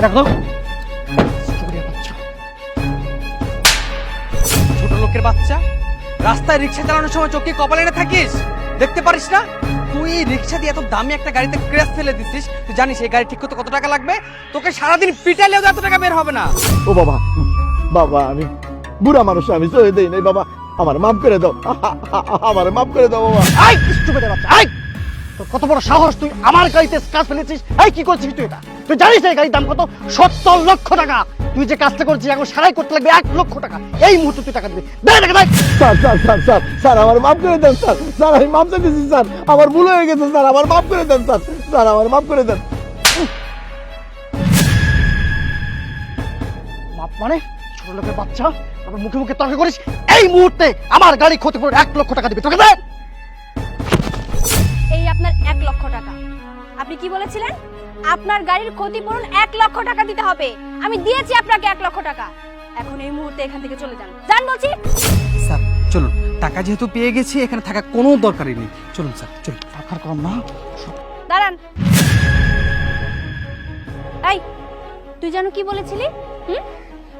দেখো ছোট লোকের বাচ্চা, রাস্তায় রিক্সা চালানোর সময় চোখে কপাল এনে থাকিস, দেখতে পারিস না? তুই এই রিক্সা দিয়ে এত দামি একটা গাড়িতে ক্র্যাশ ফেলে দিছিস, তুই জানিস এই গাড়ি ঠিক করতে কত টাকা লাগবে? তোকে সারাদিন পিটাইলেও এত টাকা বের হবে না। ও বাবা, বাবা আমি বুড়া মানুষ, আমি সয়ে দেই নাই বাবা, আমার মাফ করে দাও, আমার মাফ করে দাও বাবা। আই স্টুপিড বাচ্চা, আই তোর কত বড় সাহস, তুই আমার গাড়িতে কাজ ফেলেছিস? এই কি করছিস তুই? এটা তুই জানিস এই গাড়ির দাম কত? 70 লক্ষ টাকা। তুই যে কাজটা করছিস এখন সারাই করতে লাগবে 1 লক্ষ টাকা। এই মুহূর্তে তুই টাকা দিবি, দে টাকা দে। Sir sir sir sir sir আমার মাফ করে দেন স্যার, স্যার আমি মাফ চাইতেছি স্যার, আমার ভুল হয়ে গেছে স্যার, আমার মাফ করে দেন স্যার, স্যার আমার মাফ করে দেন। মাপ মানে? ছোট লোকের বাচ্চা, আমার মুখে মুখে তর্ক করিস? এই মুহূর্তে আমার গাড়ি ক্ষতিপূরণ 1 লক্ষ টাকা দিবি, তোকে দে। এই আপনার 1 লক্ষ টাকা। আপনি কি বলেছিলেন? আপনার গাড়ির ক্ষতিপূরণ 1 লক্ষ টাকা দিতে হবে। আমি দিয়েছি আপনাকে 1 লক্ষ টাকা। এখন এই মুহূর্তে এখান থেকে চলে যান, যান বলছি। স্যার চলুন, টাকা যেহেতু পেয়ে গেছি এখানে থাকা কোনো দরকারই নেই, চলুন স্যার চলুন। টাকার কম না? দাঁড়ান। এই তুই যেন কি বলেছিলি?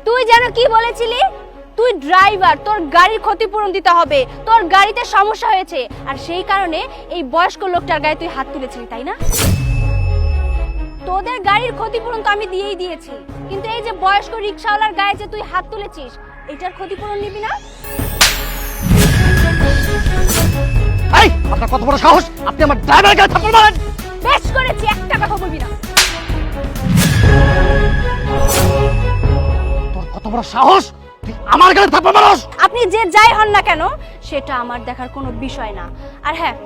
তুই যেন কি বলেছিলি? তুই ড্রাইভার, তোর গাড়ির ক্ষতিপূরণ দিতে হবে। তোর গাড়িতে সমস্যা হয়েছে আর সেই কারণে এই বয়স্ক লোকটার গায়ে তুই হাত তুলেছিলি, তাই না? তোদের গাড়ির ক্ষতিপূরণ তো আমি দিয়েই দিয়েছি, কিন্তু এই যে বয়স্ক রিকশাওয়ালার গায়ে যে তুই হাত তুলেছিস, এটার ক্ষতিপূরণ নিবি না? এই আপনার কত বড় সাহস, আপনি আমার ড্রাইভারের গায়ে থাপ্পড় মারেন? বেশ করেছি, একটা কথা বলবি না। তোর কত বড় সাহস, তুই আমার গায়ে থাপ্পড় মারস? আপনি যে যাই হন না কেন সেটা আমার দেখার কোনো বিষয় না। আর হ্যাঁ,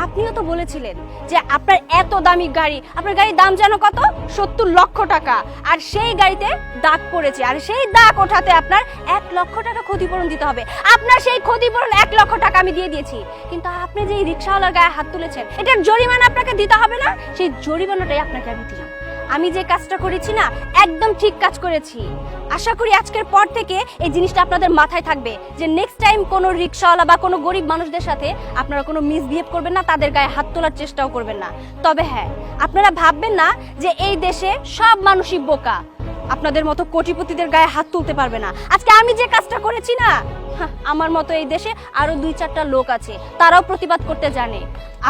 আপনিও তো বলেছিলেন যে আপনার এত দামি গাড়ি, আপনার গাড়ির দাম যেন কত? 70 লক্ষ টাকা। আর সেই গাড়িতে দাগ পড়েছে, আর সেই দাগ ওঠাতে আপনার 1 লক্ষ টাকা ক্ষতিপূরণ দিতে হবে। আপনার সেই ক্ষতিপূরণ 1 লক্ষ টাকা আমি দিয়ে দিয়েছি, কিন্তু আপনি যে এই রিকশাওয়ালার গায়ে হাত তুলেছেন, এটার জরিমানা আপনাকে দিতে হবে না? সেই জরিমানাটাই আপনাকে আমি দিলাম। আমি যে কাজটা করেছি না, একদম ঠিক কাজ করেছি। আশা করি আজকের পর থেকে এই জিনিসটা আপনাদের মাথায় থাকবে যে নেক্সট টাইম কোনো রিকশাওয়ালা বা কোনো গরিব মানুষদের সাথে আপনারা কোনো মিসবিহেভ করবেন না, তাদের গায়ে হাত তোলার চেষ্টাও করবেন না। তবে হ্যাঁ, আপনারা ভাববেন না যে এই দেশে সব মানুষই বোকা, আপনাদের মতো কোটিপতিদের গায়ে হাত তুলতে পারবে না। আজকে আমি যে কাজটা করেছি না, আমার মতো এই দেশে আরো 2-4টা লোক আছে, তারাও প্রতিবাদ করতে জানে।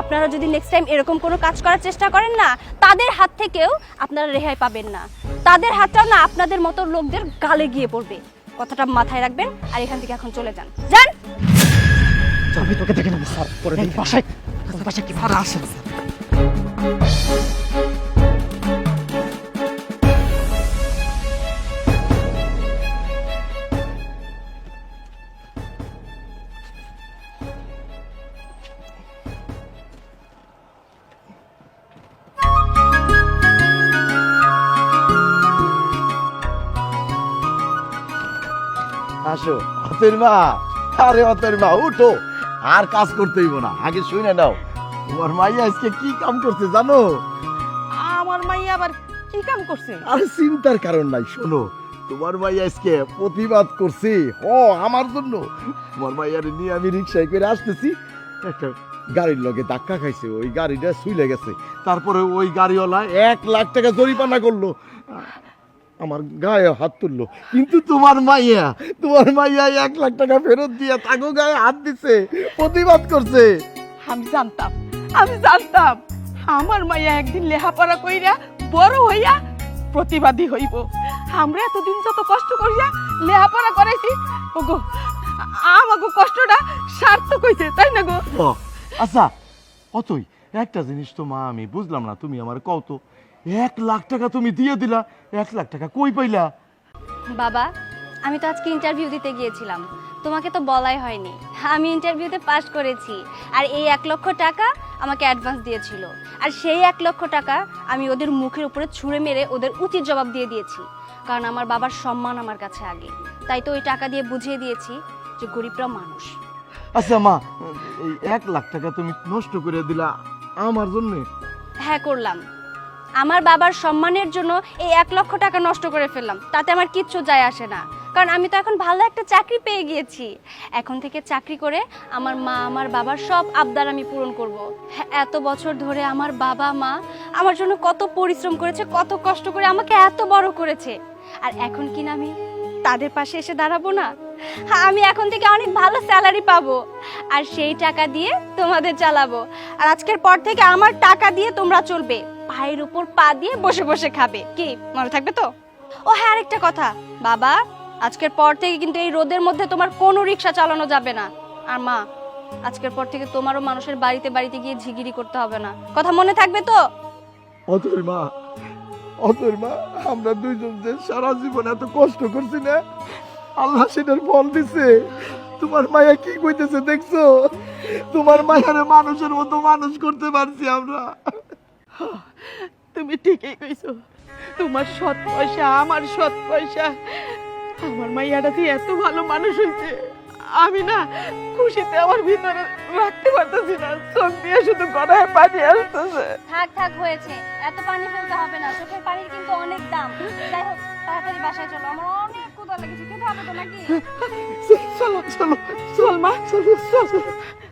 আপনারা যদি নেক্সট টাইম এরকম কোনো কাজ করার চেষ্টা করেন না, তাদের হাত থেকেও আপনারা রেহাই পাবেন না। তাদের হাতটাও না আপনাদের মতো লোকদের গালে গিয়ে পড়বে। কথাটা মাথায় রাখবেন আর এখান থেকে এখন চলে যান, যান। আমি তোকে দেখে নেবো স্যার, পরে এই বাসায় কি স্যার আসেন স্যার। আসো অতের মা, আরে অতের মা উঠো, আর কাজ করতে হইব না, আগে শুনে নাও তোমার মাইয়া আজকে কি কাম করছে জানো? আমার মাইয়া আবার কি কাম করছে? আরে চিন্তার কারণ নাই, শোনো তোমার মাইয়া আজকে প্রতিবাদ করছে আমার জন্য। তোমার মাইয়ারে নিয়ে আমি রিক্সায় করে আসতেছি, একটা গাড়ির লগে ধাক্কা খাইছে, ওই গাড়িটা ছুইলে গেছে, তারপরে ওই গাড়িওয়ালা 1 লাখ টাকা জরিমানা করলো, আমার গায়ে হাত তুললো। কিন্তু তোমার মাইয়া 1 লাখ টাকা ফেরত দিয়ে তাকে গায়ে হাত দিছে, প্রতিবাদ করছে। আমি জানতাম আমার মাইয়া একদিন লেহাপড়া কইরা বড় হইয়া প্রতিবাদী হইব। আমরা এতদিন যত কষ্ট করিয়া লেহাপড়া করাইছি, ওগো আমাগো কষ্টটা সার্থক হইছে, তাই না গো? আচ্ছা অতই একটা জিনিস তো মা আমি বুঝলাম না, তুমি আমার কও তো, 1 লাখ টাকা তুমি দিয়ে দিলা, 1 লাখ টাকা কই পাইলা? বাবা, আমি তো আজকে ইন্টারভিউ দিতে গিয়েছিলাম, তোমাকে তো বলাই হয়নি। আমি ইন্টারভিউতে পাস করেছি, আর এই 1 লক্ষ টাকা আমাকে অ্যাডভান্স দিয়েছিল। আর সেই 1 লক্ষ টাকা আমি ওদের মুখের উপরে ছুঁড়ে মেরে ওদের উচিত জবাব দিয়ে দিয়েছি, কারণ আমার বাবার সম্মান আমার কাছে আগে। তাই তো ওই টাকা দিয়ে বুঝিয়ে দিয়েছি যে গরিবরাও মানুষ। আচ্ছা মা, এই 1 লাখ টাকা তুমি নষ্ট করে দিলা আমার জন্য? হ্যাঁ করলাম, আমার বাবার সম্মানের জন্য এই 1 লক্ষ টাকা নষ্ট করে ফেললাম, তাতে আমার কিচ্ছু যায় আসে না, কারণ আমি তো এখন ভালো একটা চাকরি পেয়ে গিয়েছি। এখন থেকে চাকরি করে আমার মা আমার বাবার সব আবদার আমি পূরণ করব। হ্যাঁ, এত বছর ধরে আমার বাবা মা আমার জন্য কত পরিশ্রম করেছে, কত কষ্ট করে আমাকে এত বড় করেছে, আর এখন কি না আমি তাদের পাশে এসে দাঁড়াবো না? হ্যাঁ, আমি এখন থেকে অনেক ভালো স্যালারি পাবো, আর সেই টাকা দিয়ে তোমাদের চালাবো। আর আজকের পর থেকে আমার টাকা দিয়ে তোমরা চলবে, পায়ের উপর পা দিয়ে বসে বসে খাবে। কি মনে থাকবে তো? ও হ্যাঁ, আরেকটা কথা বাবা, আজকের পর থেকে কিন্তু এই রোদের মধ্যে তোমার কোনো রিক্সা চালানো যাবে না। আর মা, আজকের পর থেকে তোমারও মানুষের বাড়িতে বাড়িতে গিয়ে ঝিগিরি করতে হবে না। কথা মনে থাকবে তো? অতএব মা, অতএব মা, আমরা দুইজন যে সারা জীবন এত কষ্ট করছি না, আল্লাহ সেটার ফল দিছে। তোমার মায়া কি কইতেছে দেখছো? তোমার মায়ারে মানুষের মতো মানুষ করতে পারছি আমরা। তুমি ঠিকই কইছো, তোমার সৎ পয়সা আমার সৎ পয়সা, আমার মাইয়াটা যে এত ভালো মানুষ হয়েছে, আমি না খুশিতে আমার ভিতরে রাখতে পারতেছি না, চোখ দিয়ে শুধু গড়ায় পানি আসতেছে। থাক থাক, হয়েছে, এত পানি ফেলতে হবে না, চোখের পানির কিন্তু অনেক দাম। যাই হোক, তাড়াতাড়ি বাসায় চলো, আমার অনেক ক্ষুধা লেগেছে, খেতে হবে তো নাকি? চলো চলো চল মা, চলো চলো।